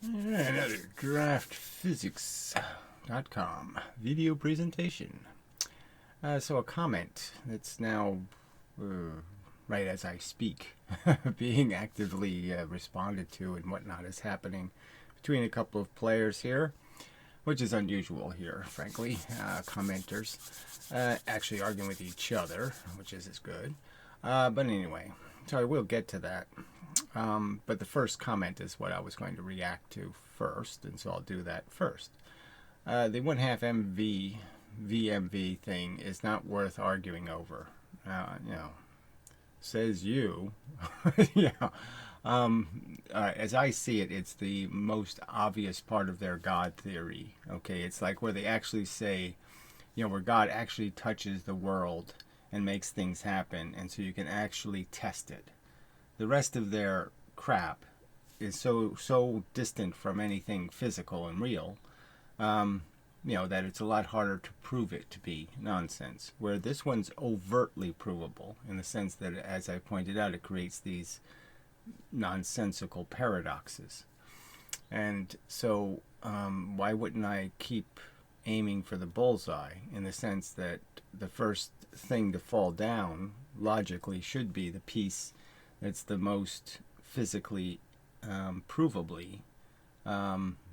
Another DraftPhysics.com video presentation. So a comment that's now, right as I speak, being actively responded to and whatnot is happening between a couple of players here, which is unusual here, frankly. Commenters actually arguing with each other, which is good. But anyway, so I will get to that. But the first comment is what I was going to react to first, and so I'll do that first. The 1/2 MV VMV thing is not worth arguing over. Says you. Yeah. As I see it, it's the most obvious part of their God theory. Okay, it's like where they actually say, where God actually touches the world and makes things happen, and so you can actually test it. The rest of their crap is so distant from anything physical and real, that it's a lot harder to prove it to be nonsense. Where this one's overtly provable in the sense that, as I pointed out, it creates these nonsensical paradoxes. And so, why wouldn't I keep aiming for the bullseye in the sense that the first thing to fall down logically should be the piece that's the most physically provably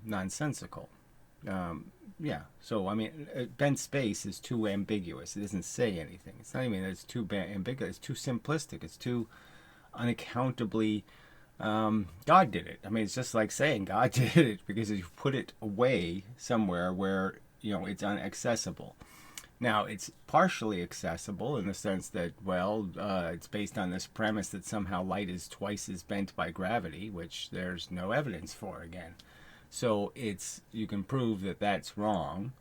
nonsensical. So I mean, bent space is too ambiguous. It doesn't say anything. It's not even that it's too ambiguous. It's too simplistic. It's too unaccountably God did it. I mean, it's just like saying God did it because you put it away somewhere where it's inaccessible. Now, it's partially accessible in the sense that, it's based on this premise that somehow light is twice as bent by gravity, which there's no evidence for, again. So you can prove that that's wrong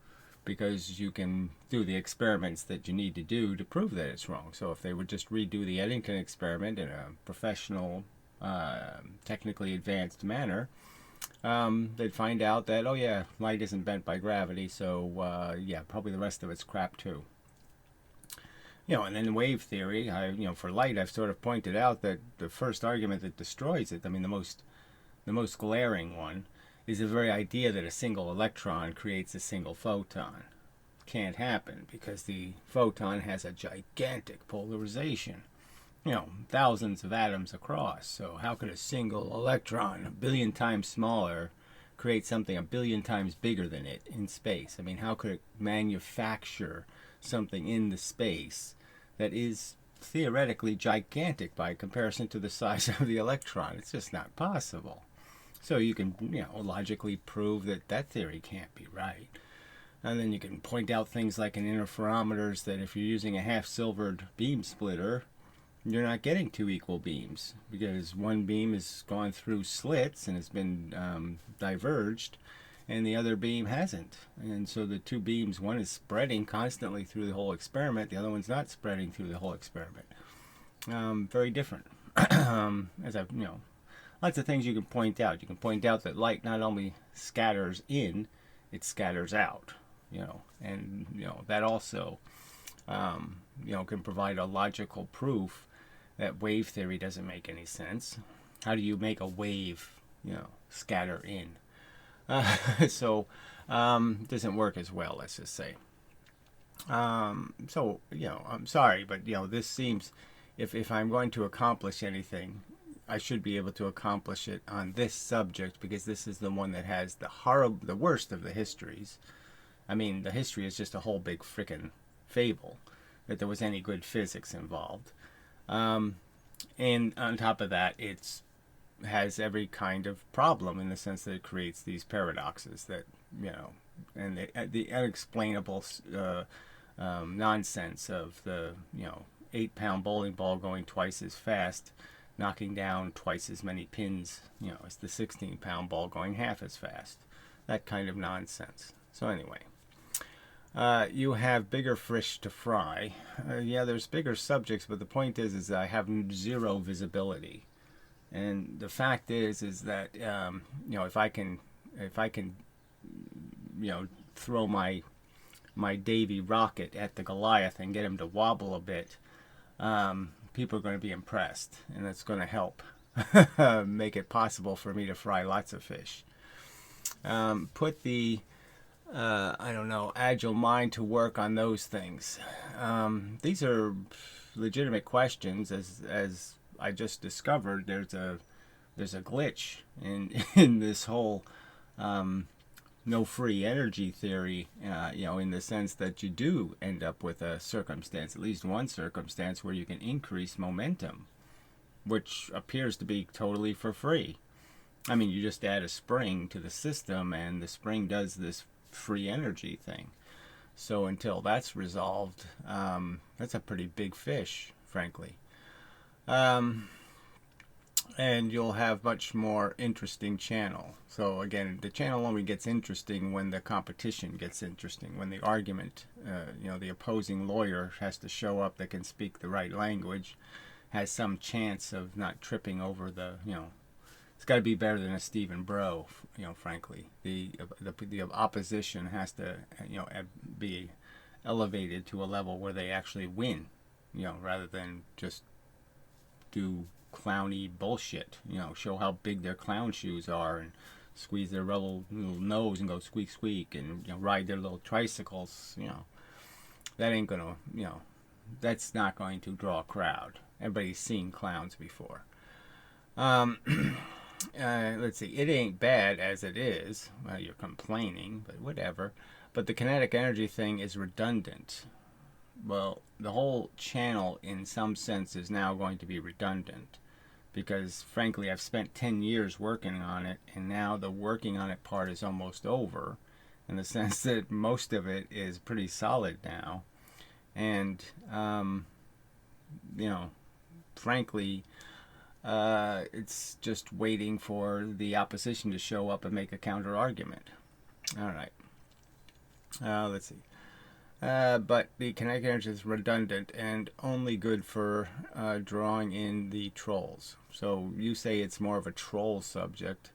because you can do the experiments that you need to do to prove that it's wrong. So if they would just redo the Eddington experiment in a professional, technically advanced manner, they'd find out that, light isn't bent by gravity, so probably the rest of it's crap too. And then wave theory, for light, I've sort of pointed out that the first argument that destroys it, I mean, the most glaring one, is the very idea that a single electron creates a single photon. Can't happen because the photon has a gigantic polarization. Thousands of atoms across. So how could a single electron, a billion times smaller, create something a billion times bigger than it in space? I mean, how could it manufacture something in the space that is theoretically gigantic by comparison to the size of the electron? It's just not possible. So you can, logically prove that theory can't be right. And then you can point out things like in interferometers that if you're using a half-silvered beam splitter, you're not getting two equal beams because one beam has gone through slits and has been diverged and the other beam hasn't. And so the two beams, one is spreading constantly through the whole experiment, the other one's not spreading through the whole experiment. Very different. As I've, lots of things you can point out. You can point out that light not only scatters in, it scatters out, and, that also, can provide a logical proof that wave theory doesn't make any sense. How do you make a wave, scatter in? Doesn't work as well, let's just say. I'm sorry, but, this seems, if I'm going to accomplish anything, I should be able to accomplish it on this subject because this is the one that has the worst of the histories. I mean, the history is just a whole big frickin' fable that there was any good physics involved. And on top of that, it has every kind of problem in the sense that it creates these paradoxes that, and the unexplainable nonsense of the, 8-pound bowling ball going twice as fast, knocking down twice as many pins, as the 16-pound ball going half as fast. That kind of nonsense. So anyway. You have bigger fish to fry. There's bigger subjects, but the point is I have zero visibility, and the fact is that if I can throw my Davy rocket at the Goliath and get him to wobble a bit, people are going to be impressed, and that's going to help make it possible for me to fry lots of fish. put the I don't know, agile mind to work on those things. These are legitimate questions. As I just discovered, there's a glitch in in this whole no free energy theory. In the sense that you do end up with a circumstance, at least one circumstance, where you can increase momentum, which appears to be totally for free. I mean, you just add a spring to the system, and the spring does this free energy thing. So until that's resolved, that's a pretty big fish, frankly. And you'll have much more interesting channel. So again, the channel only gets interesting when the competition gets interesting, when the argument, the opposing lawyer has to show up that can speak the right language, has some chance of not tripping over it's got to be better than a Stephen Bro, frankly. The opposition has to, be elevated to a level where they actually win, rather than just do clowny bullshit, show how big their clown shoes are and squeeze their little nose and go squeak squeak and ride their little tricycles. That ain't gonna, that's not going to draw a crowd. Everybody's seen clowns before. Let's see. It ain't bad as it is. Well, you're complaining, but whatever. But the kinetic energy thing is redundant. Well, the whole channel, in some sense, is now going to be redundant. Because, frankly, I've spent 10 years working on it, and now the working on it part is almost over, in the sense that most of it is pretty solid now. And, frankly, it's just waiting for the opposition to show up and make a counter argument. All right. Let's see. But the kinetic energy is redundant and only good for drawing in the trolls. So you say it's more of a troll subject.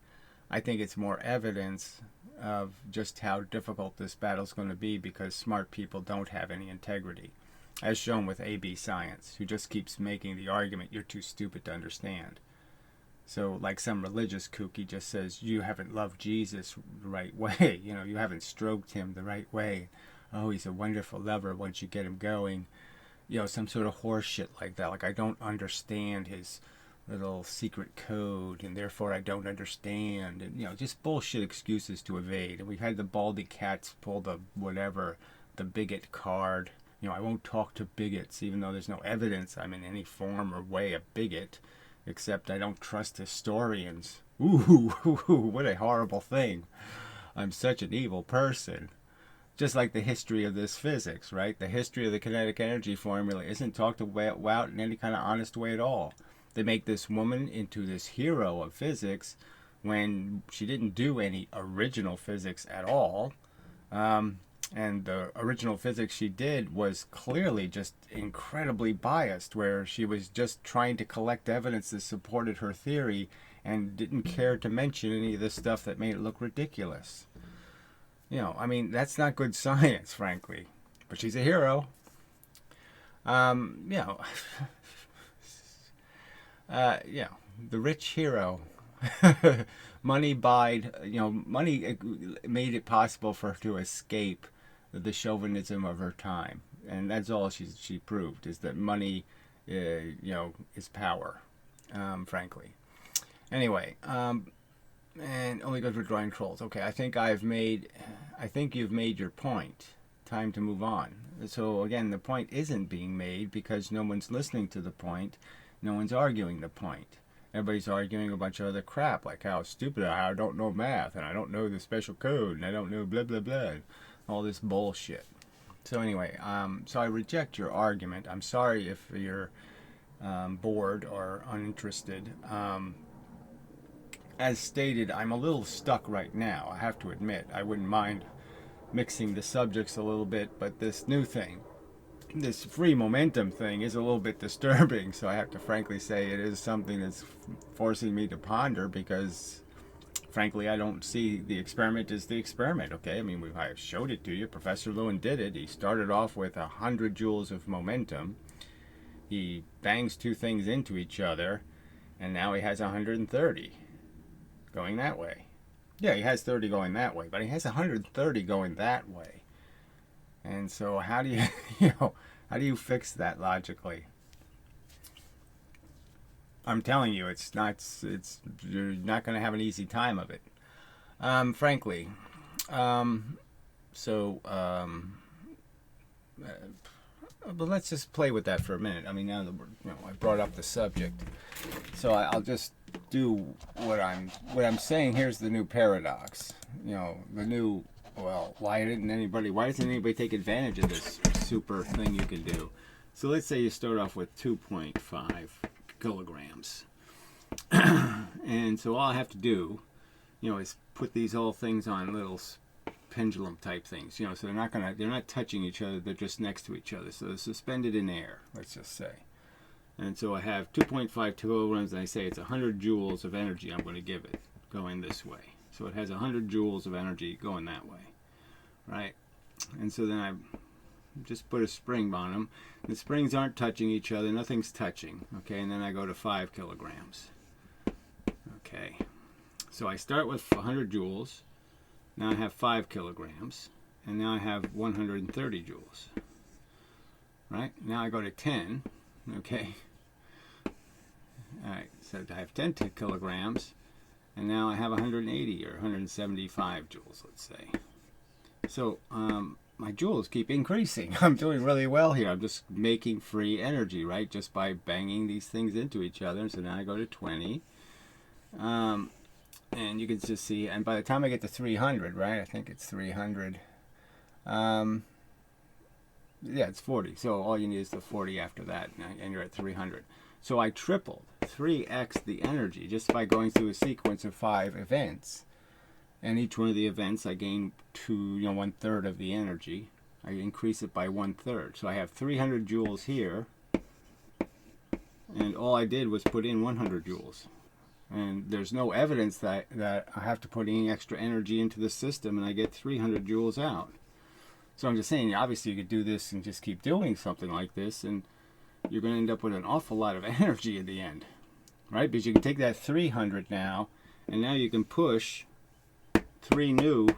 I think it's more evidence of just how difficult this battle's going to be, because smart people don't have any integrity, as shown with AB Science, who just keeps making the argument you're too stupid to understand. So like some religious kook, he just says, you haven't loved Jesus the right way. You haven't stroked him the right way. Oh, he's a wonderful lover once you get him going. Some sort of horse shit like that. Like, I don't understand his little secret code, and therefore I don't understand. And, just bullshit excuses to evade. And we've had the baldy cats pull the bigot card. I won't talk to bigots, even though there's no evidence I'm in any form or way a bigot, except I don't trust historians. Ooh, what a horrible thing. I'm such an evil person. Just like the history of this physics, right? The history of the kinetic energy formula isn't talked about in any kind of honest way at all. They make this woman into this hero of physics when she didn't do any original physics at all. And the original physics she did was clearly just incredibly biased, where she was just trying to collect evidence that supported her theory and didn't care to mention any of the stuff that made it look ridiculous. That's not good science, frankly. But she's a hero. The rich hero. Money money made it possible for her to escape the chauvinism of her time. And that's all she proved, is that money, is power, frankly. Anyway, and only good for drawing trolls. Okay, I think you've made your point. Time to move on. So again, the point isn't being made because no one's listening to the point. No one's arguing the point. Everybody's arguing a bunch of other crap, like how stupid I don't know math, and I don't know the special code, and I don't know blah blah blah, all this bullshit. So anyway, so I reject your argument. I'm sorry if you're bored or uninterested. As stated, I'm a little stuck right now, I have to admit. I wouldn't mind mixing the subjects a little bit, but this new thing, this free momentum thing, is a little bit disturbing, so I have to frankly say it is something that's forcing me to ponder, because frankly I don't see the experiment as the experiment. Okay, I showed it to you. Professor Lewin did it. He started off with 100 joules of momentum. He bangs two things into each other, and now he has 130 going that way. Yeah, he has 30 going that way, but he has 130 going that way. And so how do you, how do you fix that logically? I'm telling you, you're not going to have an easy time of it. Frankly. So, but let's just play with that for a minute. I mean, now that I brought up the subject, so I'll just do what I'm saying. Here's the new paradox. The new. Well, why doesn't anybody take advantage of this super thing you can do? So let's say you start off with 2.5 kilograms, and so all I have to do, is put these whole things on little pendulum type things, so they're not touching each other, they're just next to each other, so they're suspended in air, let's just say. And so I have 2.5 kilograms, and I say it's 100 joules of energy I'm going to give it going this way. So it has 100 joules of energy going that way, right? And so then I just put a spring on them. The springs aren't touching each other, nothing's touching, okay? And then I go to 5 kilograms, okay? So I start with 100 joules. Now I have 5 kilograms, and now I have 130 joules, right? Now I go to 10, okay? All right, so I have 10 kilograms, and now I have 180 or 175 joules, let's say. So my joules keep increasing. I'm doing really well here. I'm just making free energy, right? Just by banging these things into each other. So now I go to 20. And you can just see, and by the time I get to 300, right? I think it's 300. Yeah, it's 40. So all you need is the 40 after that, and you're at 300. So I tripled, 3x the energy just by going through a sequence of 5 events. And each one of the events, I gain 1/3 of the energy. I increase it by 1/3. So I have 300 joules here, and all I did was put in 100 joules. And there's no evidence that I have to put any extra energy into the system and I get 300 joules out. So I'm just saying, obviously you could do this and just keep doing something like this, and you're going to end up with an awful lot of energy at the end, right? Because you can take that 300 now, and now you can push 3 new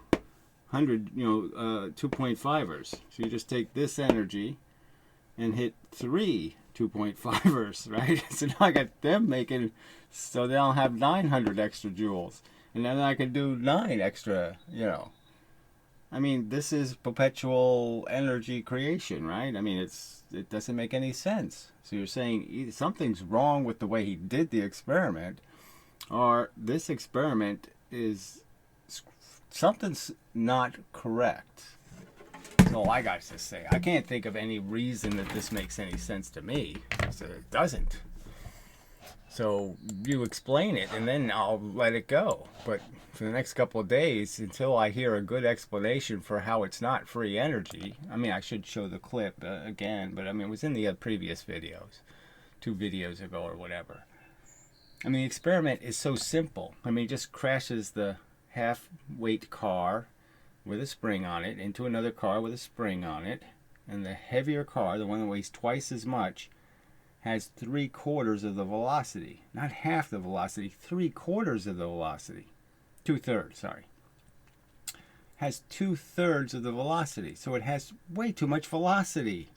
2.5ers. So you just take this energy and hit 3 2.5ers, right? So now I got them making, so they'll have 900 extra joules, and then I can do 9 extra, I mean, this is perpetual energy creation, right? I mean, it doesn't make any sense. So you're saying either something's wrong with the way he did the experiment, or this experiment is, something's not correct. That's all I got to say. I can't think of any reason that this makes any sense to me. So it doesn't. So you explain it, and then I'll let it go. But for the next couple of days, until I hear a good explanation for how it's not free energy, I mean, I should show the clip again, but I mean, it was in the previous videos, 2 videos ago or whatever. I mean, the experiment is so simple. I mean, it just crashes the half-weight car with a spring on it into another car with a spring on it, and the heavier car, the one that weighs twice as much, has 3/4 of the velocity. Not half the velocity, 3/4 of the velocity. 2/3, sorry. Has 2/3 of the velocity, so it has way too much velocity.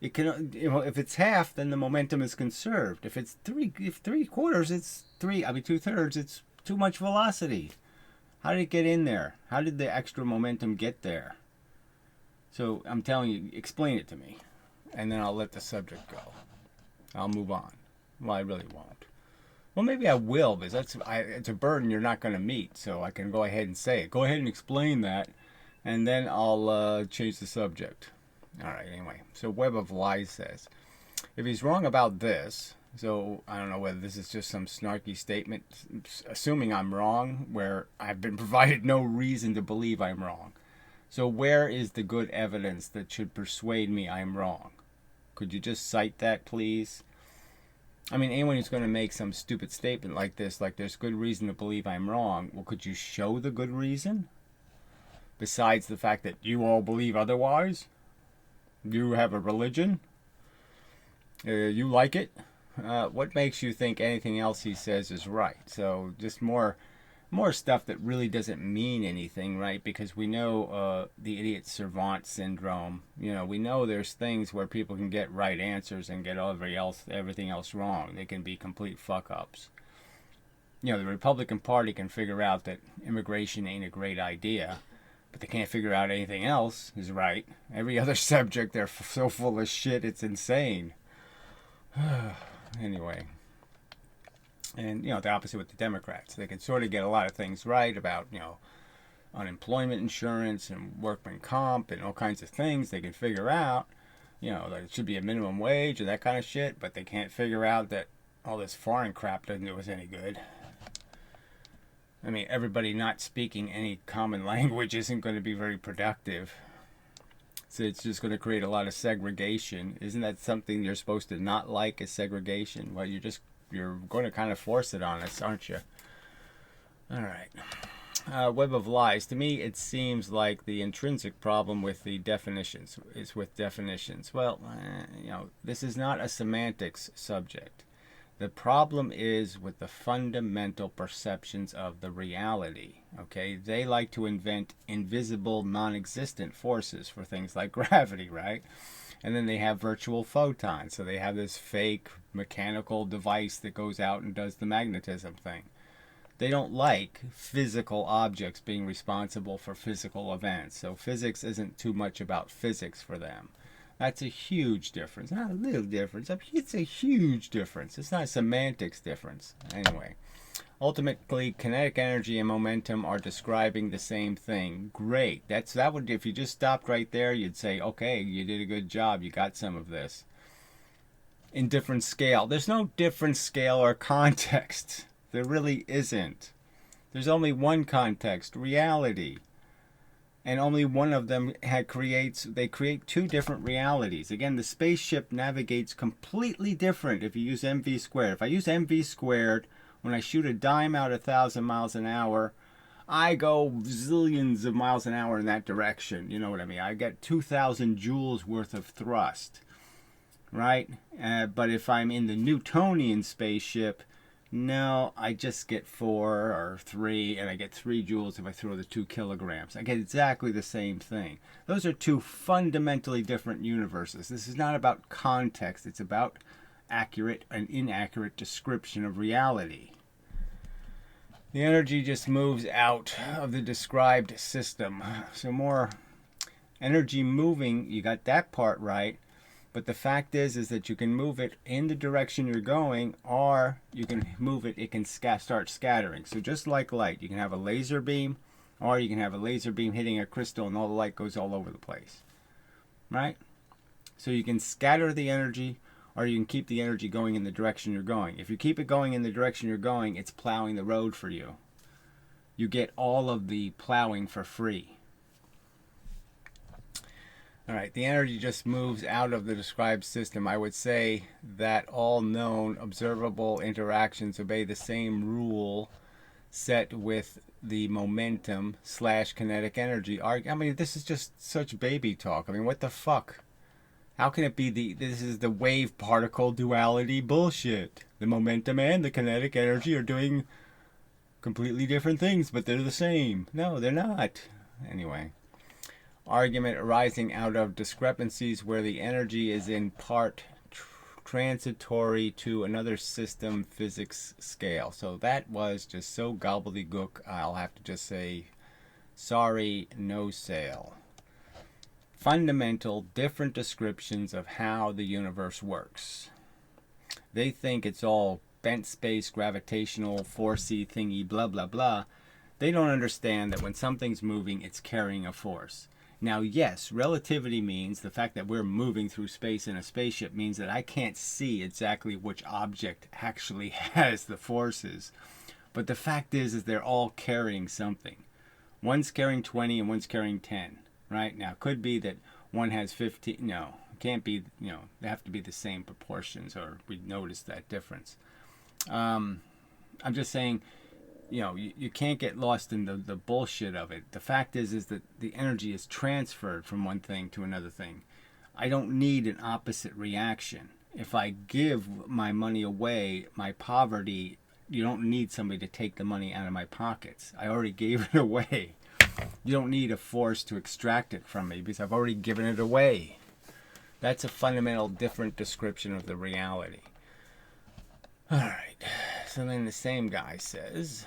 It can, if it's half, then the momentum is conserved. If it's 3/4, it's 2/3, it's too much velocity. How did it get in there? How did the extra momentum get there? So I'm telling you, explain it to me, and then I'll let the subject go. I'll move on. Well, I really won't. Well, maybe I will, because it's a burden you're not going to meet, so I can go ahead and say it. Go ahead and explain that, and then I'll change the subject. All right, anyway. So Web of Lies says, if he's wrong about this, so I don't know whether this is just some snarky statement, assuming I'm wrong, where I've been provided no reason to believe I'm wrong. So where is the good evidence that should persuade me I'm wrong? Could you just cite that, please? I mean, anyone who's going to make some stupid statement like this, like there's good reason to believe I'm wrong, well, could you show the good reason? Besides the fact that you all believe otherwise? You have a religion? You like it? What makes you think anything else he says is right? So just more more stuff that really doesn't mean anything, right? Because we know the idiot savant syndrome. You know, we know there's things where people can get right answers and get everything else wrong. They can be complete fuck ups. You know, the Republican Party can figure out that immigration ain't a great idea, but they can't figure out anything else is right. Every other subject, they're so full of shit, it's insane. Anyway. And, you know, the opposite with the Democrats. They can sort of get a lot of things right about, you know, unemployment insurance and workman comp and all kinds of things they can figure out. You know, that it should be a minimum wage or that kind of shit, but they can't figure out that all this foreign crap doesn't do us any good. I mean, everybody not speaking any common language isn't going to be very productive. So it's just going to create a lot of segregation. Isn't that something you're supposed to not like, is segregation? Well, you're going to kind of force it on us, aren't you? All right. Web of lies. To me, it seems like the intrinsic problem with the definitions is with definitions. Well, you know, this is not a semantics subject. The problem is with the fundamental perceptions of the reality. Okay, they like to invent invisible, non-existent forces for things like gravity, right? And then they have virtual photons. So they have this fake mechanical device that goes out and does the magnetism thing. They don't like physical objects being responsible for physical events. So physics isn't too much about physics for them. That's a huge difference. Not a little difference. It's a huge difference. It's not a semantics difference. Anyway, ultimately, kinetic energy and momentum are describing the same thing. Great. That would, if you just stopped right there, you'd say, okay, you did a good job. You got some of this. In different scale. There's no different scale or context. There really isn't. There's only one context, reality. And only one of them they create two different realities. Again, the spaceship navigates completely different if you use mv squared. If I use mv squared, when I shoot a dime out 1,000 miles an hour, I go zillions of miles an hour in that direction. You know what I mean? I get 2,000 joules worth of thrust, right? But if I'm in the Newtonian spaceship, no, I just get 4 or 3, and I get 3 joules if I throw the 2 kilograms. I get exactly the same thing. Those are two fundamentally different universes. This is not about context. It's about accurate and inaccurate description of reality. The energy just moves out of the described system. So more energy moving, you got that part right. But the fact is that you can move it in the direction you're going, or you can move it, it can start scattering. So just like light, you can have a laser beam, or you can have a laser beam hitting a crystal and all the light goes all over the place. Right? So you can scatter the energy, or you can keep the energy going in the direction you're going. If you keep it going in the direction you're going, it's plowing the road for you. You get all of the plowing for free. All right, the energy just moves out of the described system. I would say that all known observable interactions obey the same rule set with the momentum / kinetic energy. I mean, this is just such baby talk. I mean, what the fuck? How can it be this is the wave particle duality bullshit? The momentum and the kinetic energy are doing completely different things, but they're the same. No, they're not. Anyway. Argument arising out of discrepancies where the energy is in part transitory to another system physics scale. So that was just so gobbledygook, I'll have to just say, sorry, no sale. Fundamental, different descriptions of how the universe works. They think it's all bent space, gravitational, forcey thingy, blah, blah, blah. They don't understand that when something's moving, it's carrying a force. Now, yes, relativity means the fact that we're moving through space in a spaceship means that I can't see exactly which object actually has the forces. But the fact is they're all carrying something. One's carrying 20 and one's carrying 10, right? Now, it could be that one has 15. No, it can't be, they have to be the same proportions or we'd notice that difference. I'm just saying, you can't get lost in the bullshit of it. The fact is that the energy is transferred from one thing to another thing. I don't need an opposite reaction. If I give my money away, my poverty you don't need somebody to take the money out of my pockets. I already gave it away. You don't need a force to extract it from me because I've already given it away. That's a fundamental different description of the reality. All right. So then the same guy says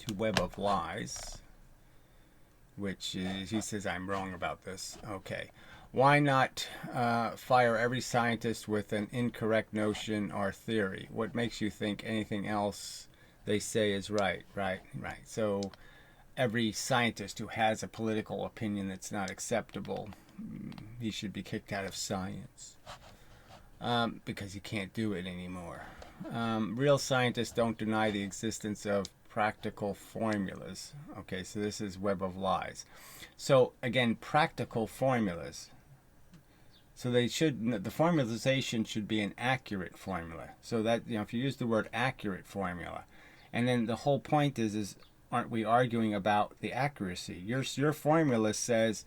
to Web of Lies, which is, he says I'm wrong about this. Okay. Why not fire every scientist with an incorrect notion or theory? What makes you think anything else they say is right? Right. So every scientist who has a political opinion that's not acceptable, he should be kicked out of science because he can't do it anymore. Real scientists don't deny the existence of practical formulas. Okay, so this is Web of Lies. So again, practical formulas. So they should, the formalization should be an accurate formula. So that, if you use the word accurate formula, and then the whole point is aren't we arguing about the accuracy? Your formula says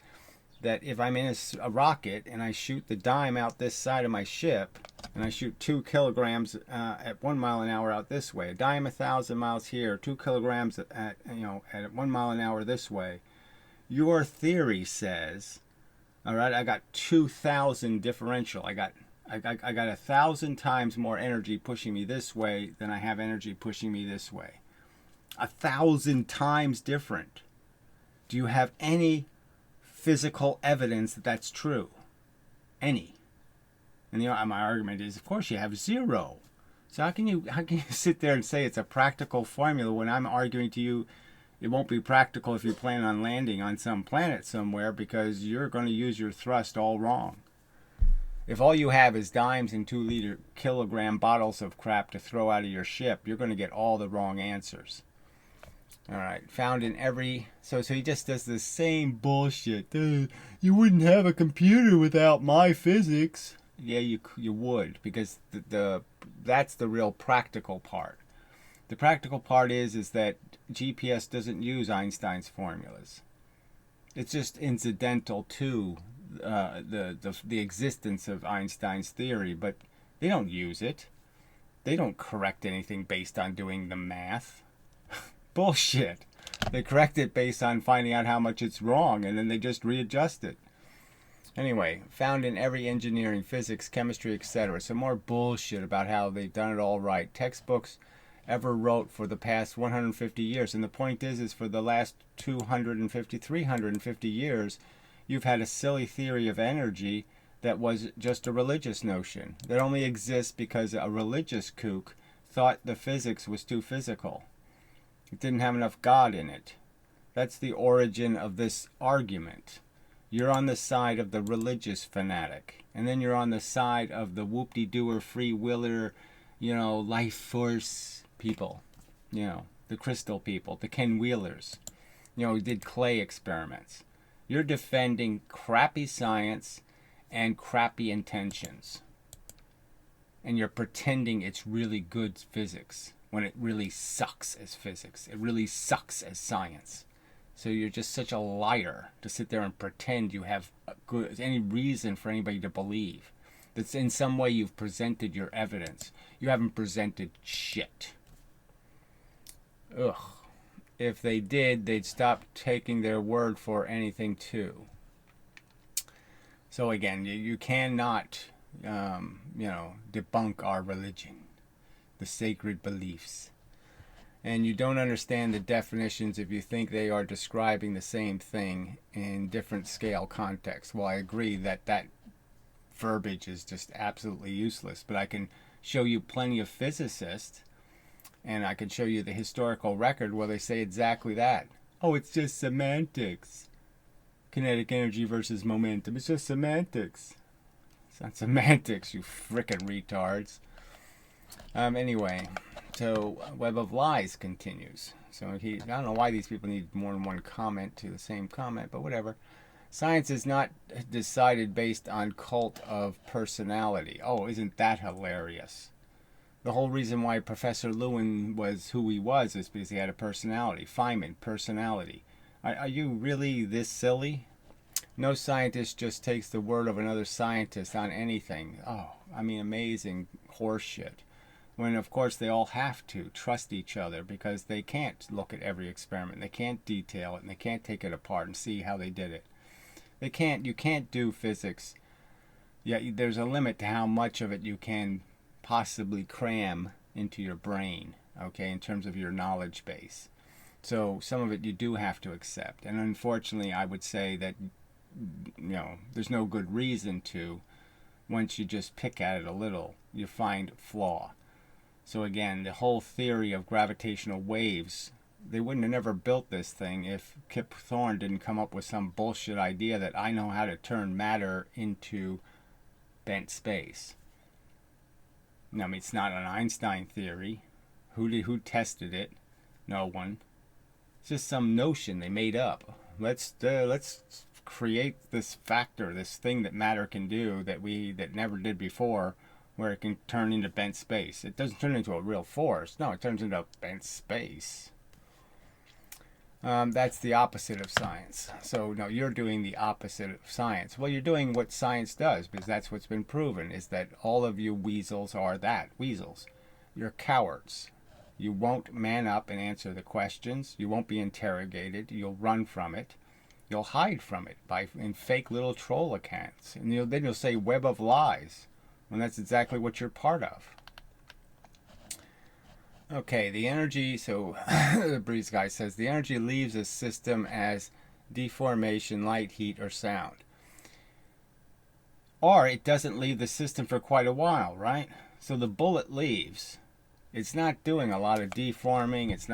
that if I'm in a rocket and I shoot the dime out this side of my ship, and I shoot 2 kilograms at 1 mile an hour out this way, a dime 1,000 miles here, 2 kilograms at 1 mile an hour this way, your theory says, all right, I got 2,000 differential. I got 1,000 times more energy pushing me this way than I have energy pushing me this way. 1,000 times different. Do you have any physical evidence that that's true? Any? And my argument is, of course, you have zero. So how can you sit there and say it's a practical formula when I'm arguing to you it won't be practical if you plan on landing on some planet somewhere because you're going to use your thrust all wrong. If all you have is dimes and 2 kilogram bottles of crap to throw out of your ship, you're going to get all the wrong answers. All right, found in every... So he just does the same bullshit. You wouldn't have a computer without my physics. Yeah, you would, because that's the real practical part. The practical part is that GPS doesn't use Einstein's formulas. It's just incidental to the existence of Einstein's theory, but they don't use it. They don't correct anything based on doing the math. Bullshit. They correct it based on finding out how much it's wrong, and then they just readjust it. Anyway, found in every engineering, physics, chemistry, etc. Some more bullshit about how they've done it all right. Textbooks ever wrote for the past 150 years. And the point is for the last 350 years, you've had a silly theory of energy that was just a religious notion that only exists because a religious kook thought the physics was too physical. It didn't have enough God in it. That's the origin of this argument. You're on the side of the religious fanatic, and then you're on the side of the whoop-de-doer, free-willer, life force people, the crystal people, the Ken Wheelers, who did clay experiments. You're defending crappy science and crappy intentions. And you're pretending it's really good physics when it really sucks as physics. It really sucks as science. So you're just such a liar to sit there and pretend you have any reason for anybody to believe. That's in some way you've presented your evidence. You haven't presented shit. Ugh. If they did, they'd stop taking their word for anything too. So again, you cannot, debunk our religion, the sacred beliefs. And you don't understand the definitions if you think they are describing the same thing in different scale contexts. Well, I agree that verbiage is just absolutely useless, but I can show you plenty of physicists, and I can show you the historical record where they say exactly that. Oh, it's just semantics. Kinetic energy versus momentum. It's just semantics. It's not semantics, you frickin' retards. Anyway, so Web of Lies continues. So I don't know why these people need more than one comment to the same comment, but whatever. Science is not decided based on cult of personality. Oh, isn't that hilarious? The whole reason why Professor Lewin was who he was is because he had a personality. Feynman, personality. Are you really this silly? No scientist just takes the word of another scientist on anything. Oh, I mean, amazing horseshit. when of course they all have to trust each other, because they can't look at every experiment, they can't detail it, and they can't take it apart and see how they did it. You can't do physics. Yeah, there's a limit to how much of it you can possibly cram into your brain, okay, in terms of your knowledge base. So some of it you do have to accept. And unfortunately, I would say that, there's no good reason to. Once you just pick at it a little, you find flaw. So again, the whole theory of gravitational waves, they wouldn't have never built this thing if Kip Thorne didn't come up with some bullshit idea that I know how to turn matter into bent space. I mean, it's not an Einstein theory. Who tested it? No one. It's just some notion they made up. Let's create this factor, this thing that matter can do that never did before, where it can turn into bent space. It doesn't turn into a real force. No, it turns into bent space. That's the opposite of science. So no, you're doing the opposite of science. Well, you're doing what science does, because that's what's been proven, is that all of you weasels are that, weasels. You're cowards. You won't man up and answer the questions. You won't be interrogated. You'll run from it. You'll hide from it in fake little troll accounts. And then you'll say web of lies, when that's exactly what you're part of. Okay, the energy, so the Breeze guy says, the energy leaves a system as deformation, light, heat, or sound. Or it doesn't leave the system for quite a while, right? So the bullet leaves. It's not doing a lot of deforming, it's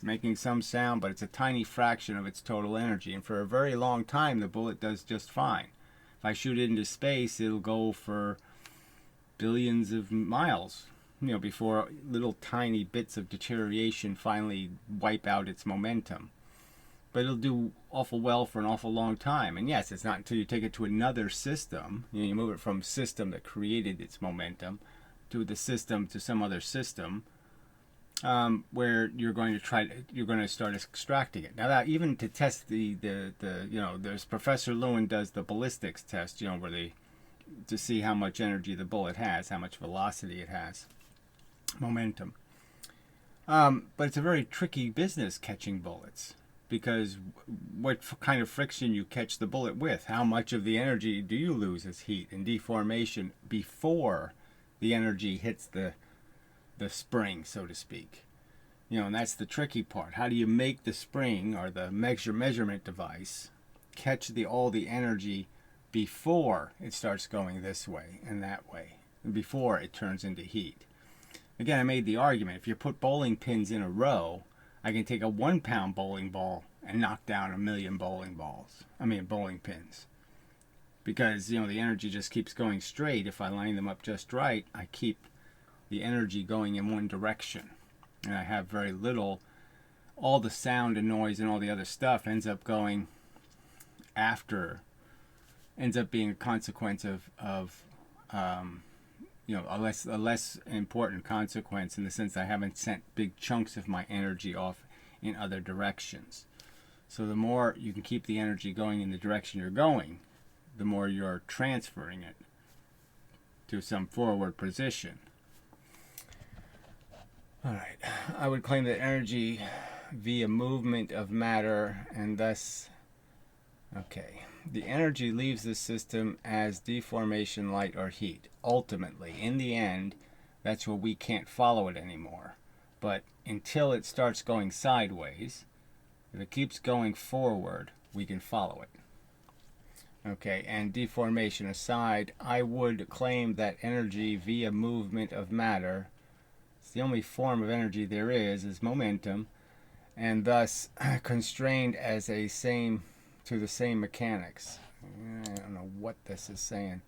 making some sound, but it's a tiny fraction of its total energy. And for a very long time, the bullet does just fine. If I shoot it into space, it'll go for billions of miles, before little tiny bits of deterioration finally wipe out its momentum. But it'll do awful well for an awful long time. And yes, it's not until you take it to another system, you move it from system that created its momentum to the system to some other system, where you're going to start extracting it. Now, that even to test there's Professor Lewin does the ballistics test, where to see how much energy the bullet has, how much velocity it has, momentum. But it's a very tricky business catching bullets, because what kind of friction you catch the bullet with, how much of the energy do you lose as heat and deformation before the energy hits the spring, so to speak. And that's the tricky part. How do you make the spring or the measurement device catch all the energy before it starts going this way and that way, and before it turns into heat? Again, I made the argument, if you put bowling pins in a row, I can take a 1 pound bowling ball and knock down 1 million bowling pins. Because, the energy just keeps going straight. If I line them up just right, I keep the energy going in one direction. And I have very little, all the sound and noise and all the other stuff ends up being a consequence of a less important consequence, in the sense I haven't sent big chunks of my energy off in other directions. So the more you can keep the energy going in the direction you're going, the more you're transferring it to some forward position. All right. I would claim that energy via movement of matter, and thus, the energy leaves the system as deformation, light, or heat. Ultimately, in the end, that's where we can't follow it anymore. But until it starts going sideways, if it keeps going forward, we can follow it. Okay, and deformation aside, I would claim that energy via movement of matter, it's the only form of energy there is momentum, and thus constrained as to the same mechanics. I don't know what this is saying.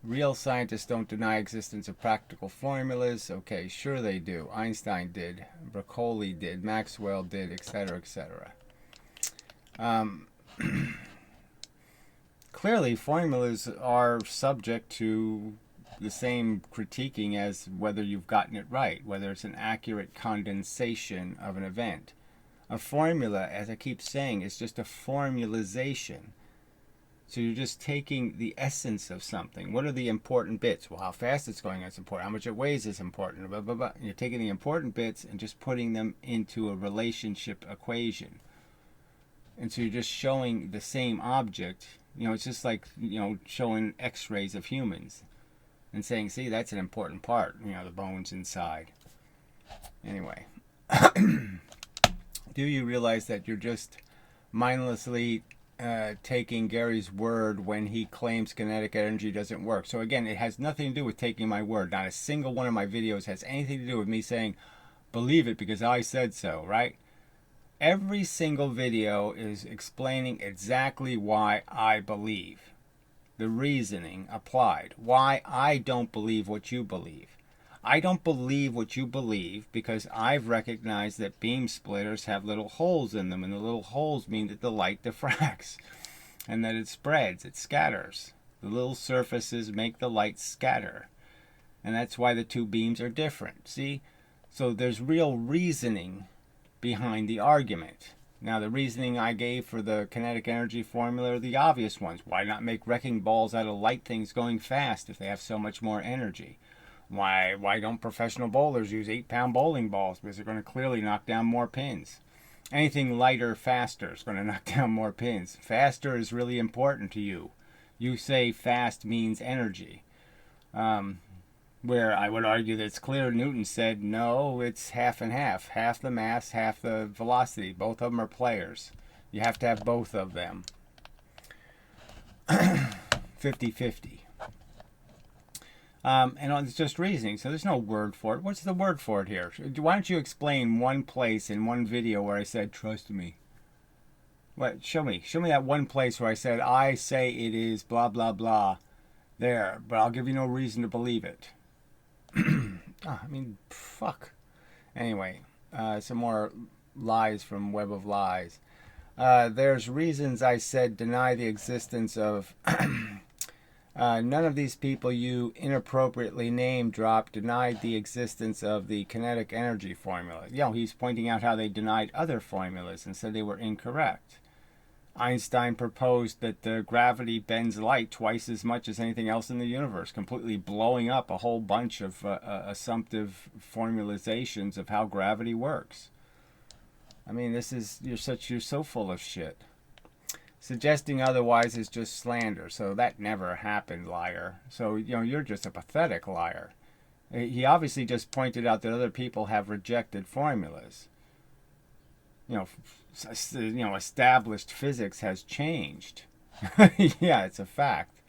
Real scientists don't deny existence of practical formulas. Okay, sure they do. Einstein did, Bernoulli did, Maxwell did, etc., etc. Clearly, formulas are subject to the same critiquing as whether you've gotten it right, whether it's an accurate condensation of an event. A formula, as I keep saying, is just a formalization. So you're just taking the essence of something. What are the important bits? Well, how fast it's going is important. How much it weighs is important. Blah, blah, blah. You're taking the important bits and just putting them into a relationship equation. And so you're just showing the same object. It's just like, showing x-rays of humans and saying, see, that's an important part, the bones inside. Anyway, do you realize that you're just mindlessly taking Gary's word when he claims kinetic energy doesn't work? So again, it has nothing to do with taking my word. Not a single one of my videos has anything to do with me saying, believe it because I said so, right? Every single video is explaining exactly why I believe. The reasoning applied. Why I don't believe what you believe. I don't believe what you believe because I've recognized that beam splitters have little holes in them, and the little holes mean that the light diffracts and that it spreads, it scatters. The little surfaces make the light scatter, and that's why the two beams are different. See? So there's real reasoning behind the argument. Now, the reasoning I gave for the kinetic energy formula are the obvious ones. Why not make wrecking balls out of light things going fast if they have so much more energy? Why don't professional bowlers use 8-pound bowling balls? Because they're going to clearly knock down more pins. Anything lighter, faster is going to knock down more pins. Faster is really important to you. You say fast means energy. Where I would argue that it's clear Newton said, no, it's half and half. Half the mass, half the velocity. Both of them are players. You have to have both of them. 50-50. And it's just reasoning, so there's no word for it. What's the word for it here? Why don't you explain one place in one video where I said, trust me? What? Show me that one place where I said, I say it is blah, blah, blah. There, but I'll give you no reason to believe it. Fuck. Anyway, some more lies from Web of Lies. There's reasons I said deny the existence of... none of these people you inappropriately name dropped denied the existence of the kinetic energy formula. He's pointing out how they denied other formulas and said they were incorrect. Einstein proposed that gravity bends light twice as much as anything else in the universe, completely blowing up a whole bunch of assumptive formalizations of how gravity works. You're so full of shit. Suggesting otherwise is just slander. So that never happened, liar. So, you're just a pathetic liar. He obviously just pointed out that other people have rejected formulas. Established physics has changed. Yeah, it's a fact.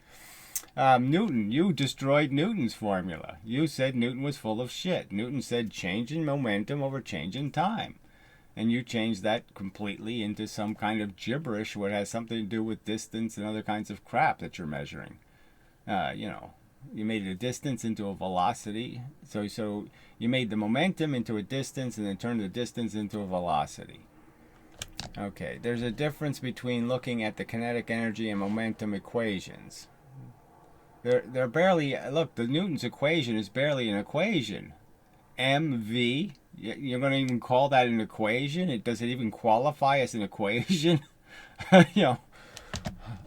Newton, you destroyed Newton's formula. You said Newton was full of shit. Newton said change in momentum over change in time. And you changed that completely into some kind of gibberish what has something to do with distance and other kinds of crap that you're measuring. You made a distance into a velocity. So you made the momentum into a distance and then turned the distance into a velocity. Okay, there's a difference between looking at the kinetic energy and momentum equations. They're barely... Look, the Newton's equation is barely an equation. mv... You're going to even call that an equation? Does it even qualify as an equation?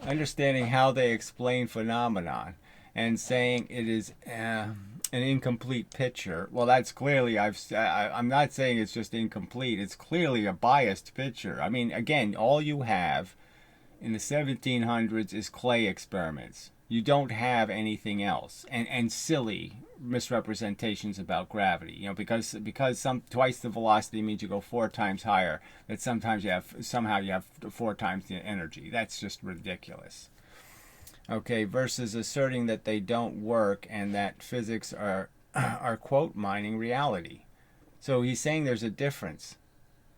Understanding how they explain phenomenon and saying it is an incomplete picture. Well, that's clearly, I'm not saying it's just incomplete. It's clearly a biased picture. Again, all you have in the 1700s is clay experiments. You don't have anything else. And silly misrepresentations about gravity, because twice the velocity means you go 4 times higher, that somehow you have 4 times the energy. That's just ridiculous. Okay, versus asserting that they don't work and that physics are quote mining reality. So he's saying there's a difference.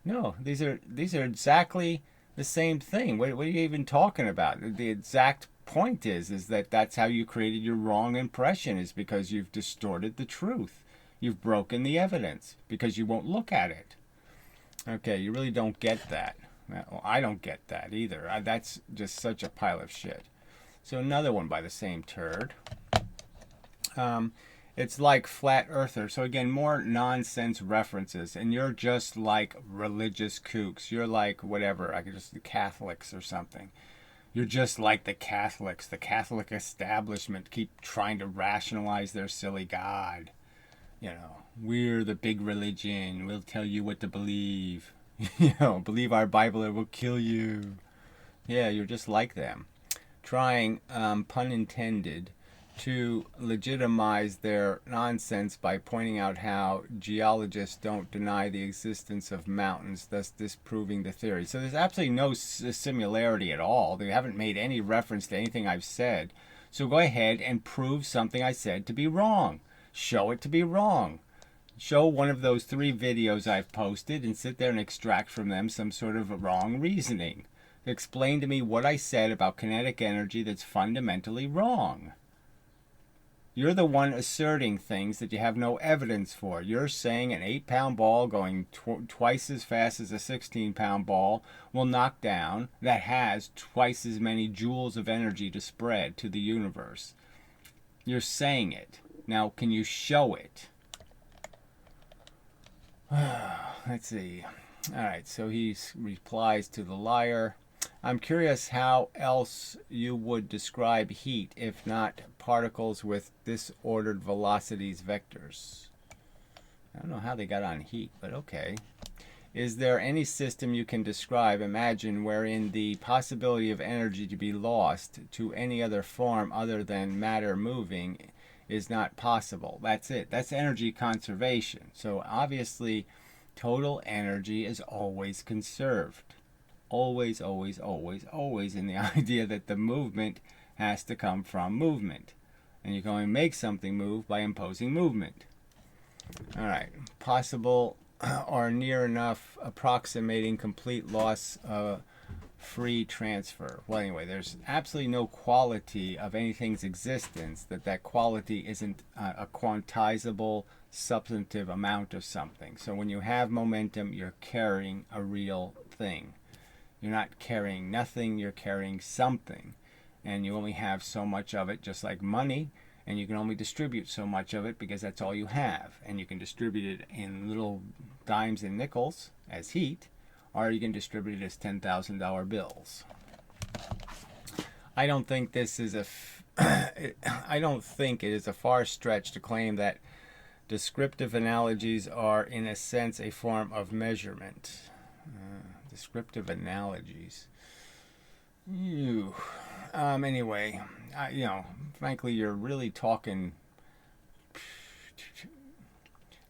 No, these are exactly the same thing. What are you even talking about? The exact point is that that's how you created your wrong impression, is because you've distorted the truth. You've broken the evidence because you won't look at it. Okay, you really don't get that. Well, I don't get that either. That's just such a pile of shit. So another one by the same turd. It's like flat earther. So again, more nonsense references. And you're just like religious kooks. You're like whatever. I could just Catholics or something. You're just like the Catholics. The Catholic establishment keep trying to rationalize their silly God. You know, we're the big religion. We'll tell you what to believe. Believe our Bible or we'll kill you. Yeah, you're just like them. Trying, pun intended, to legitimize their nonsense by pointing out how geologists don't deny the existence of mountains, thus disproving the theory. So there's absolutely no similarity at all. They haven't made any reference to anything I've said. So go ahead and prove something I said to be wrong. Show it to be wrong. Show one of those 3 videos I've posted and sit there and extract from them some sort of wrong reasoning. Explain to me what I said about kinetic energy that's fundamentally wrong. You're the one asserting things that you have no evidence for. You're saying an 8-pound ball going twice as fast as a 16-pound ball will knock down that has twice as many joules of energy to spread to the universe. You're saying it. Now, can you show it? Let's see. All right, so he replies to the liar. I'm curious how else you would describe heat if not particles with disordered velocities vectors. I don't know how they got on heat, but okay. Is there any system you can describe, imagine, wherein the possibility of energy to be lost to any other form other than matter moving is not possible? That's it. That's energy conservation. So obviously, total energy is always conserved. Always, always, always, always in the idea that the movement has to come from movement. And you can only make something move by imposing movement. All right. Possible or near enough approximating complete loss of free transfer. Well, anyway, there's absolutely no quality of anything's existence that quality isn't a quantizable, substantive amount of something. So when you have momentum, you're carrying a real thing. You're not carrying nothing, you're carrying something. And you only have so much of it, just like money, and you can only distribute so much of it because that's all you have. And you can distribute it in little dimes and nickels as heat, or you can distribute it as $10,000 bills. I don't think this is I don't think it is a far stretch to claim that descriptive analogies are, in a sense, a form of measurement. Descriptive analogies. Anyway, frankly, you're really talking.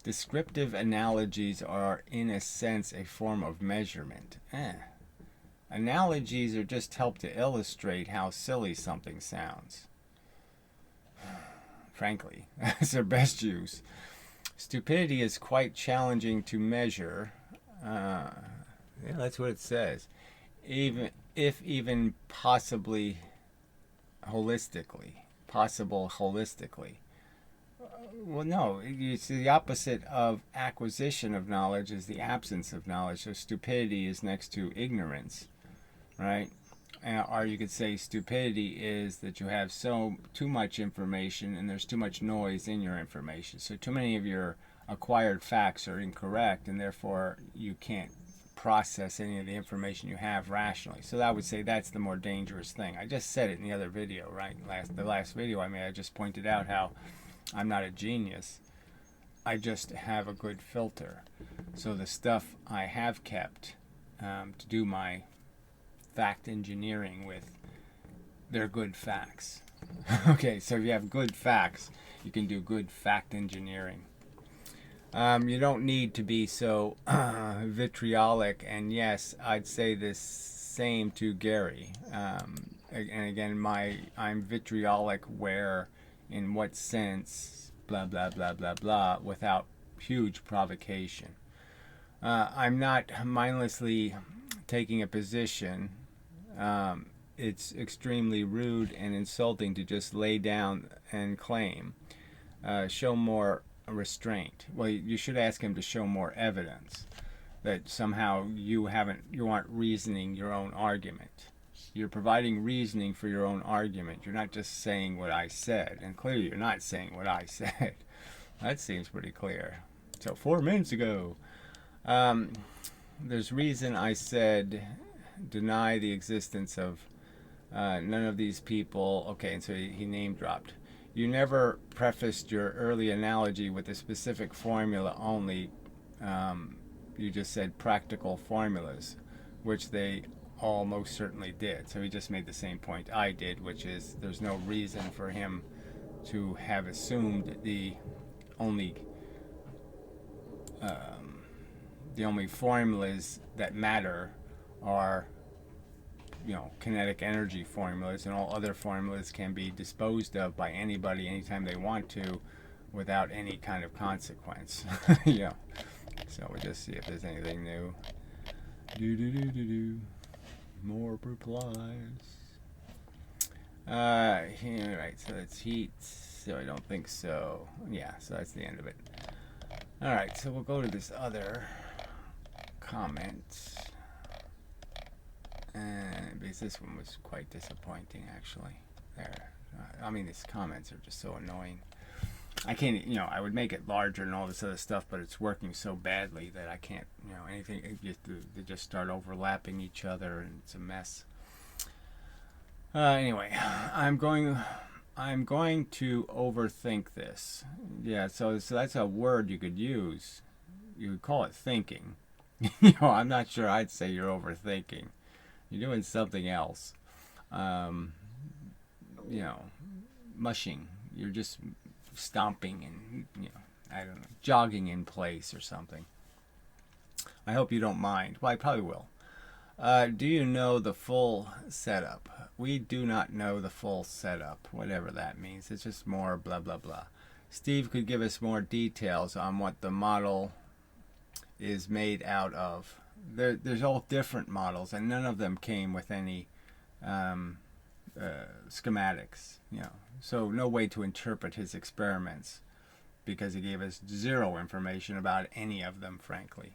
Descriptive analogies are, in a sense, a form of measurement. Analogies are just help to illustrate how silly something sounds. Frankly, that's their best use. Stupidity is quite challenging to measure. Yeah, that's what it says. Even possibly holistically. Possible holistically. Well, no. It's the opposite of acquisition of knowledge is the absence of knowledge. So stupidity is next to ignorance, right? Or you could say stupidity is that you have too much information and there's too much noise in your information. So too many of your acquired facts are incorrect, and therefore you can't process any of the information you have rationally. So I would say that's the more dangerous thing. I just said it in the other video, right? The last video I made, I just pointed out how I'm not a genius. I just have a good filter. So the stuff I have kept to do my fact engineering with, they're good facts. Okay, so if you have good facts, you can do good fact engineering. You don't need to be so vitriolic, and yes, I'd say this same to Gary. And again, I'm vitriolic where, in what sense, blah, blah, blah, blah, blah, without huge provocation. I'm not mindlessly taking a position. It's extremely rude and insulting to just lay down and claim. Show more restraint. Well, you should ask him to show more evidence that somehow you aren't reasoning your own argument. You're providing reasoning for your own argument. You're not just saying what I said, and clearly you're not saying what I said. That seems pretty clear. So 4 minutes ago, there's reason I said deny the existence of None of these people. Okay, and so he name dropped. You never prefaced your early analogy with a specific formula only. Um, you just said practical formulas, which they all most certainly did. So he just made the same point I did, which is there's no reason for him to have assumed only um, the only formulas that matter are, kinetic energy formulas, and all other formulas can be disposed of by anybody anytime they want to without any kind of consequence. Yeah. So we'll just see if there's anything new. More replies. Right, so that's heat. So I don't think so. Yeah, so that's the end of it. Alright, so we'll go to this other comment. And because this one was quite disappointing, actually. These comments are just so annoying. I can't, I would make it larger and all this other stuff, but it's working so badly that I can't, anything, they just start overlapping each other and it's a mess. Anyway, I'm going to overthink this. Yeah, so that's a word you could use. You could call it thinking. I'm not sure I'd say you're overthinking. You're doing something else. Mushing. You're just stomping and, I don't know, jogging in place or something. I hope you don't mind. Well, I probably will. Do you know the full setup? We do not know the full setup, whatever that means. It's just more blah, blah, blah. Steve could give us more details on what the model is made out of. There's all different models, and none of them came with any schematics. So no way to interpret his experiments because he gave us zero information about any of them, frankly.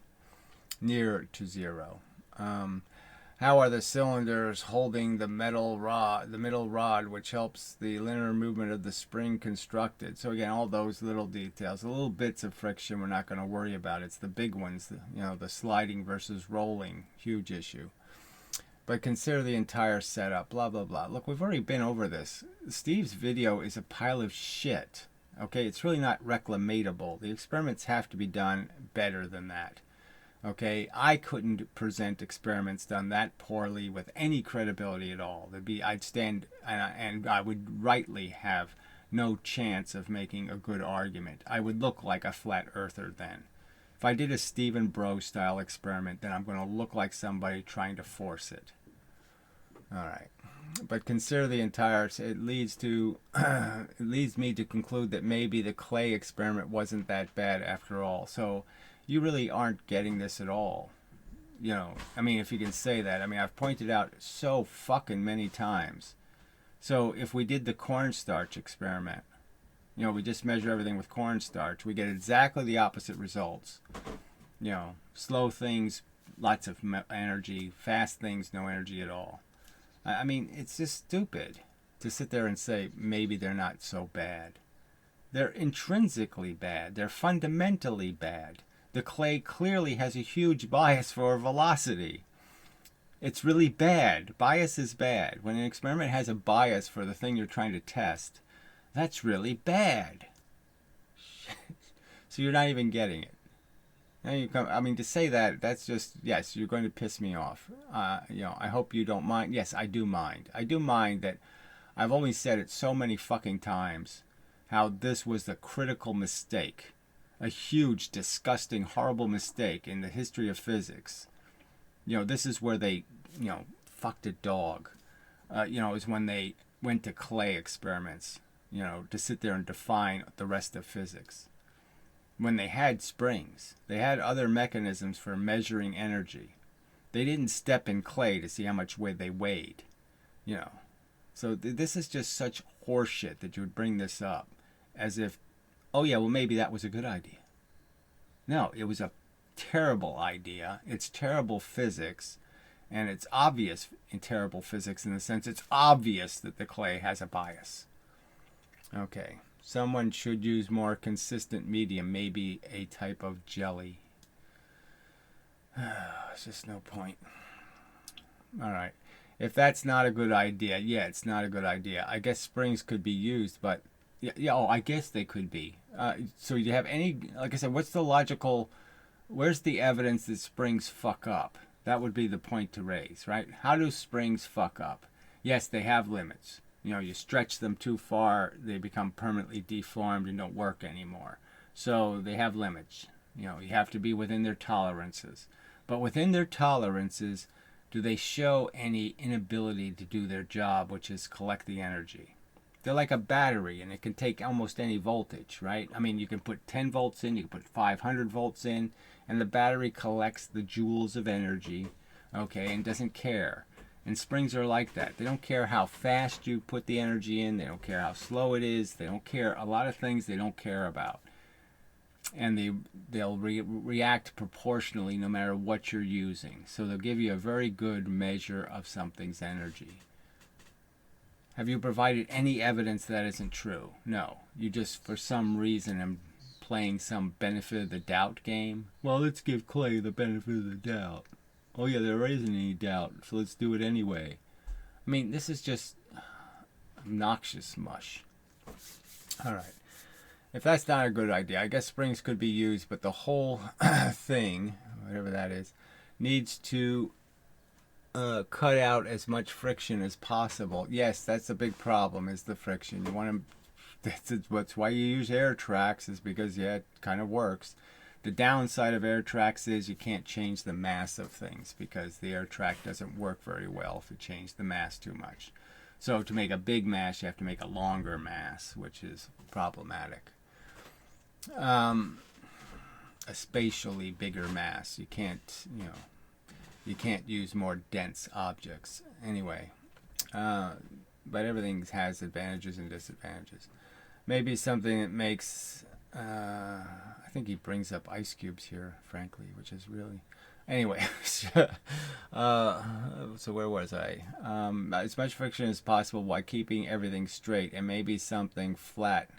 Near to zero. How are the cylinders holding the middle rod, which helps the linear movement of the spring constructed? So again, all those little details, the little bits of friction we're not going to worry about. It's the big ones, the sliding versus rolling, huge issue. But consider the entire setup, blah, blah, blah. Look, we've already been over this. Steve's video is a pile of shit. Okay, it's really not reclamatable. The experiments have to be done better than that. Okay, I couldn't present experiments done that poorly with any credibility at all. I'd stand and I would rightly have no chance of making a good argument. I would look like a flat earther then. If I did a Stephen Bro style experiment, then I'm going to look like somebody trying to force it. All right. But consider the entire, it leads me to conclude that maybe the clay experiment wasn't that bad after all. So you really aren't getting this at all. If you can say that. I've pointed out so fucking many times. So if we did the cornstarch experiment, we just measure everything with cornstarch, we get exactly the opposite results. Slow things, lots of energy. Fast things, no energy at all. It's just stupid to sit there and say maybe they're not so bad. They're intrinsically bad. They're fundamentally bad. The clay clearly has a huge bias for velocity. It's really bad. Bias is bad. When an experiment has a bias for the thing you're trying to test, that's really bad. So you're not even getting it. Now you come. To say that, that's just, yes, you're going to piss me off. I hope you don't mind. Yes, I do mind. I do mind that I've only said it so many fucking times how this was a critical mistake. A huge, disgusting, horrible mistake in the history of physics. This is where they, fucked a dog. Is when they went to clay experiments, to sit there and define the rest of physics. When they had springs, they had other mechanisms for measuring energy. They didn't step in clay to see how much weight they weighed. So this is just such horseshit that you would bring this up as if, oh yeah, well maybe that was a good idea. No, it was a terrible idea. It's terrible physics, and it's obvious in terrible physics in the sense it's obvious that the clay has a bias. Okay, someone should use more consistent medium, maybe a type of jelly. It's just no point. All right. if that's not a good idea, yeah, it's not a good idea. I guess springs could be used, but yeah, oh, I guess they could be. So you have any, like I said, what's the logical, where's the evidence that springs fuck up? That would be the point to raise, right? How do springs fuck up? Yes, they have limits. You know, you stretch them too far, they become permanently deformed and don't work anymore. So they have limits. You know, you have to be within their tolerances. But within their tolerances, do they show any inability to do their job, which is collect the energy? They're like a battery, and it can take almost any voltage, right? I mean, you can put 10 volts in, you can put 500 volts in, and the battery collects the joules of energy, okay, and doesn't care. And springs are like that. They don't care how fast you put the energy in. They don't care how slow it is. They don't care. A lot of things they don't care about. And they'll react proportionally no matter what you're using. So they'll give you a very good measure of something's energy. Have you provided any evidence that isn't true? No. You just, for some reason, am playing some benefit of the doubt game. Well, let's give Clay the benefit of the doubt. Oh yeah, there isn't any doubt, so let's do it anyway. I mean, this is just obnoxious mush. All right. If that's not a good idea, I guess springs could be used, but the whole thing, whatever that is, needs to cut out as much friction as possible. Yes, that's a big problem, is the friction. You want to, that's why you use air tracks, is because, yeah, it kind of works. The downside of air tracks is you can't change the mass of things, because the air track doesn't work very well if you change the mass too much. So to make a big mass, you have to make a longer mass, which is problematic. A spatially bigger mass. You can't, you can't use more dense objects. Anyway, but everything has advantages and disadvantages. Maybe something that makes, I think he brings up ice cubes here, frankly, which is really, anyway. So where was I? As much friction as possible while keeping everything straight, and maybe something flat.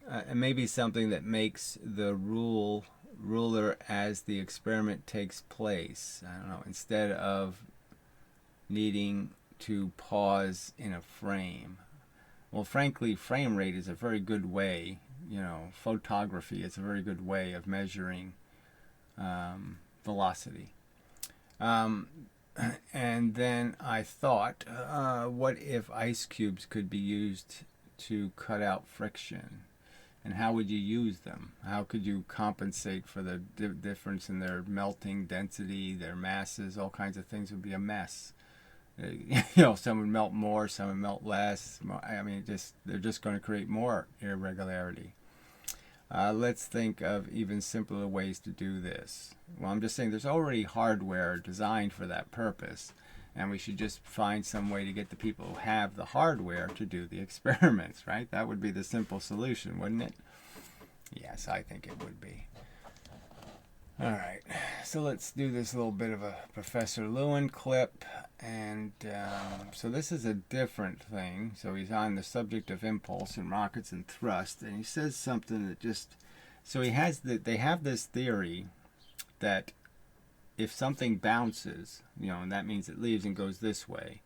And maybe something that makes the ruler as the experiment takes place. I don't know, instead of needing to pause in a frame. Well, frankly, frame rate is a very good way, photography is a very good way of measuring velocity. And then I thought, what if ice cubes could be used to cut out friction? And how would you use them? How could you compensate for the difference in their melting density, their masses? All kinds of things would be a mess. Some would melt more, some would melt less. I mean, they're just going to create more irregularity. Let's think of even simpler ways to do this. Well, I'm just saying there's already hardware designed for that purpose, and we should just find some way to get the people who have the hardware to do the experiments, right? That would be the simple solution, wouldn't it? Yes, I think it would be. All right, so let's do this little bit of a Professor Lewin clip. And so this is a different thing. So he's on the subject of impulse and rockets and thrust, and he says something that just, so he has they have this theory that if something bounces, and that means it leaves and goes this way,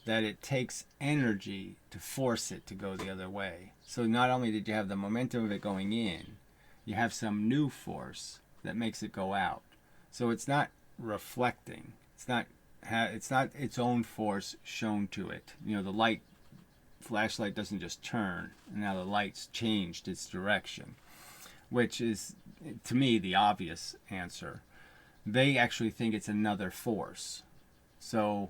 that it takes energy to force it to go the other way. So not only did you have the momentum of it going in, you have some new force that makes it go out. So it's not reflecting. It's not its own force shown to it. The flashlight doesn't just turn, and now the light's changed its direction, which is, to me, the obvious answer. They actually think it's another force. So,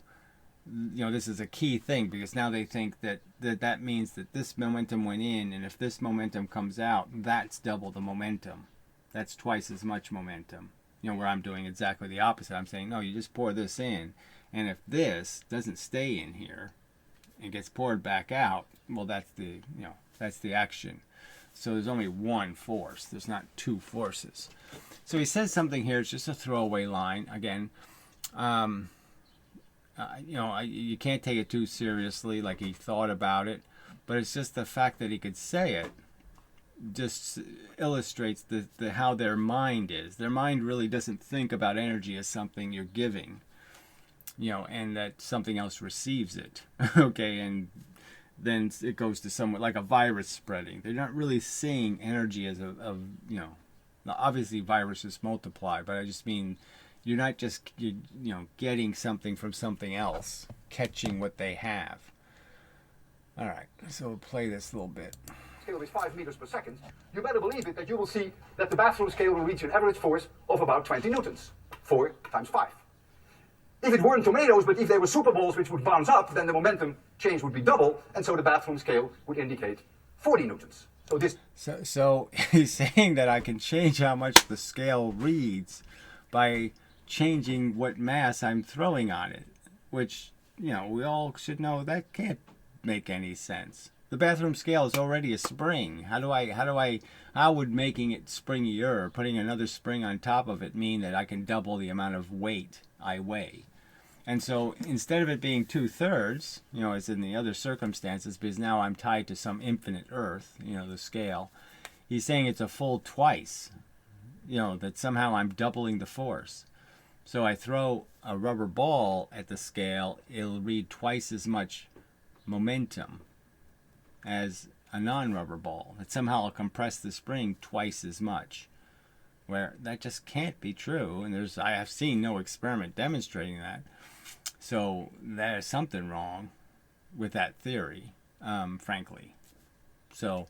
this is a key thing, because now they think that means that this momentum went in, and if this momentum comes out, that's double the momentum. That's twice as much momentum. Where I'm doing exactly the opposite. I'm saying, no, you just pour this in, and if this doesn't stay in here and gets poured back out, well, that's the action. So there's only one force. There's not two forces. So he says something here. It's just a throwaway line. Again, you can't take it too seriously, like he thought about it, but it's just the fact that he could say it just illustrates the how their mind is. Their mind really doesn't think about energy as something you're giving. and that something else receives it. Okay, and then it goes to somewhat like a virus spreading. They're not really seeing energy as now obviously viruses multiply, but I just mean you're not just getting something from something else, catching what they have. All right, so we'll play this a little bit. Scale is 5 meters per second, you better believe it that you will see that the bathroom scale will reach an average force of about 20 newtons. 4 times 5. If it weren't tomatoes, but if they were super balls which would bounce up, then the momentum change would be double, and so the bathroom scale would indicate 40 newtons. So he's saying that I can change how much the scale reads by changing what mass I'm throwing on it, which, we all should know that can't make any sense. The bathroom scale is already a spring. How would making it springier, or putting another spring on top of it, mean that I can double the amount of weight I weigh? And so instead of it being 2/3, as in the other circumstances, because now I'm tied to some infinite earth, the scale, he's saying it's a full twice, that somehow I'm doubling the force. So I throw a rubber ball at the scale, it'll read twice as much momentum as a non-rubber ball. That somehow I'll compress the spring twice as much, where that just can't be true. And I have seen no experiment demonstrating that. So there's something wrong with that theory, frankly. So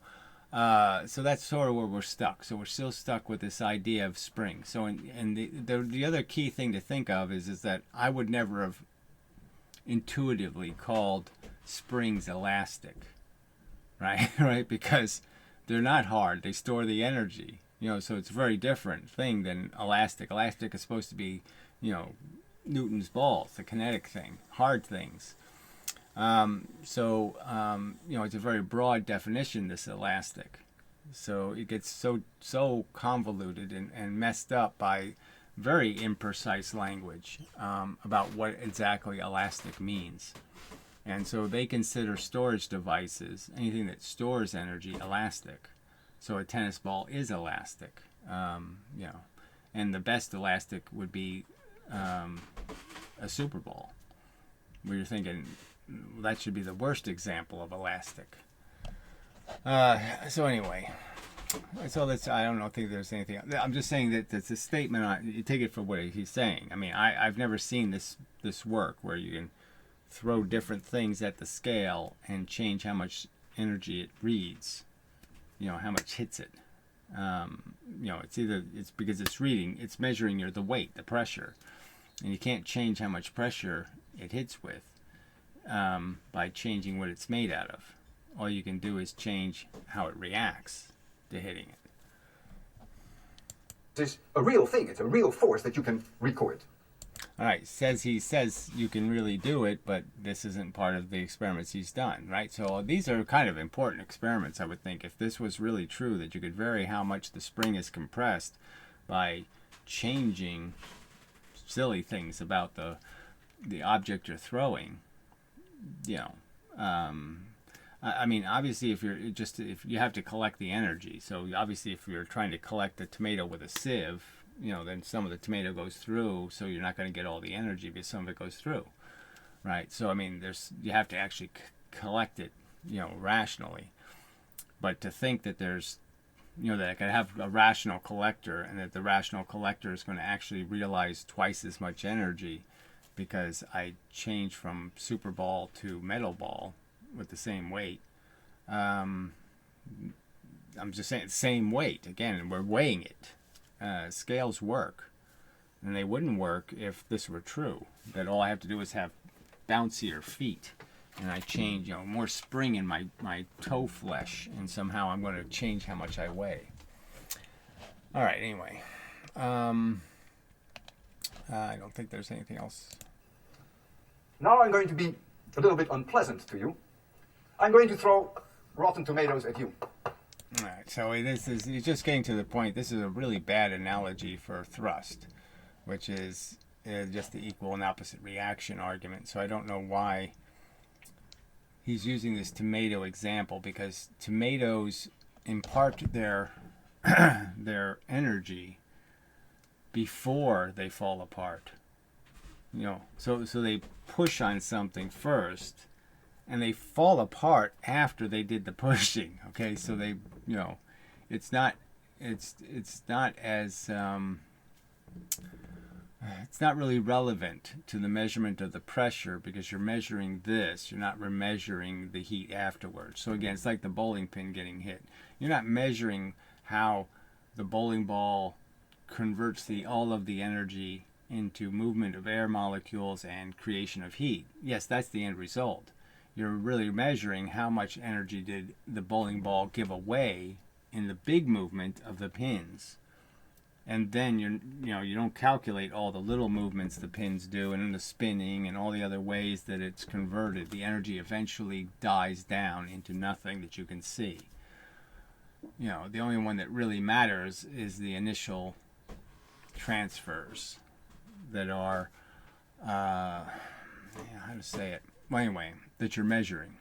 that's sort of where we're stuck. So we're still stuck with this idea of spring. So and the other key thing to think of is that I would never have intuitively called springs elastic, right? Right? Because they're not hard. They store the energy. So it's a very different thing than elastic. Elastic is supposed to be, Newton's balls, the kinetic thing, hard things. It's a very broad definition, this elastic. So it gets so convoluted and messed up by very imprecise language about what exactly elastic means. And so they consider storage devices, anything that stores energy, elastic. So a tennis ball is elastic, and the best elastic would be a Super Bowl, where you're thinking that should be the worst example of elastic. So anyway, so I don't think there's anything. I'm just saying that it's a statement. You take it for what he's saying. I mean, I've never seen this work where you can throw different things at the scale and change how much energy it reads. How much hits it. It's because it's measuring the weight, the pressure. And you can't change how much pressure it hits with by changing what it's made out of. All you can do is change how it reacts to hitting it. It's a real thing. It's a real force that you can record. All right, he says you can really do it, but this isn't part of the experiments he's done, right? So these are kind of important experiments, I would think. If this was really true, that you could vary how much the spring is compressed by changing silly things about the object you're throwing, I mean, obviously, if you have to collect the energy. So obviously, if you're trying to collect a tomato with a sieve, then some of the tomato goes through, so you're not going to get all the energy because some of it goes through, right? So I mean, you have to actually collect it, rationally. But to think that there's, that I could have a rational collector, and that the rational collector is going to actually realize twice as much energy because I changed from super ball to metal ball with the same weight. I'm just saying, same weight again, and we're weighing it. Scales work, and they wouldn't work if this were true, that all I have to do is have bouncier feet, and I change, more spring in my toe flesh, and somehow I'm going to change how much I weigh. All right, anyway, I don't think there's anything else. Now I'm going to be a little bit unpleasant to you. I'm going to throw rotten tomatoes at you. All right, so he's just getting to the point. This is a really bad analogy for thrust, which is just the equal and opposite reaction argument. So I don't know why he's using this tomato example, because tomatoes impart their their energy before they fall apart. You know, so they push on something first, and they fall apart after they did the pushing. Okay, so they, you know, it's not as it's not really relevant to the measurement of the pressure, because you're measuring this, you're not remeasuring the heat afterwards. So again, it's like the bowling pin getting hit. You're not measuring how the bowling ball converts all of the energy into movement of air molecules and creation of heat. Yes, that's the end result. You're really measuring how much energy did the bowling ball give away in the big movement of the pins. And then you don't calculate all the little movements the pins do and the spinning and all the other ways that it's converted. The energy eventually dies down into nothing that you can see. You know, the only one that really matters is the initial transfers that are, how to say it? Well, anyway, that you're measuring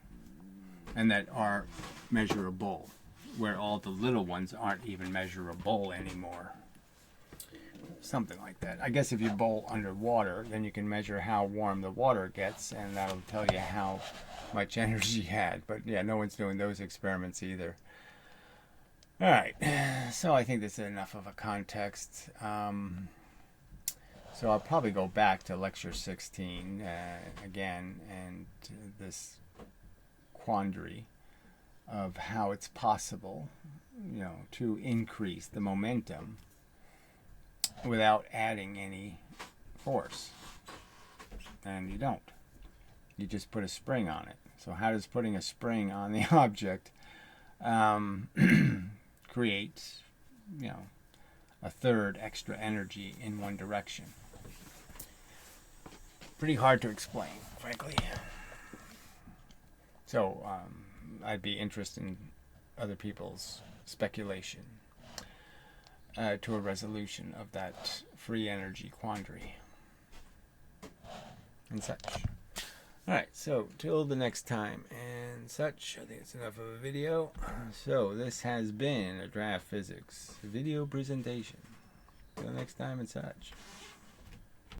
and that are measurable, where all the little ones aren't even measurable anymore. Something like that. I guess if you bowl underwater, then you can measure how warm the water gets, and that'll tell you how much energy you had. But yeah, no one's doing those experiments either. All right, so I think this is enough of a context. So I'll probably go back to lecture 16 again, and this quandary of how it's possible, you know, to increase the momentum without adding any force. And you don't. You just put a spring on it. So how does putting a spring on the object create, you know, a third extra energy in one direction? Pretty hard to explain, frankly. So I'd be interested in other people's speculation to a resolution of that free energy quandary and such. Alright, so till the next time and such, I think it's enough of a video. So this has been a Draft Physics video presentation. Till next time and such.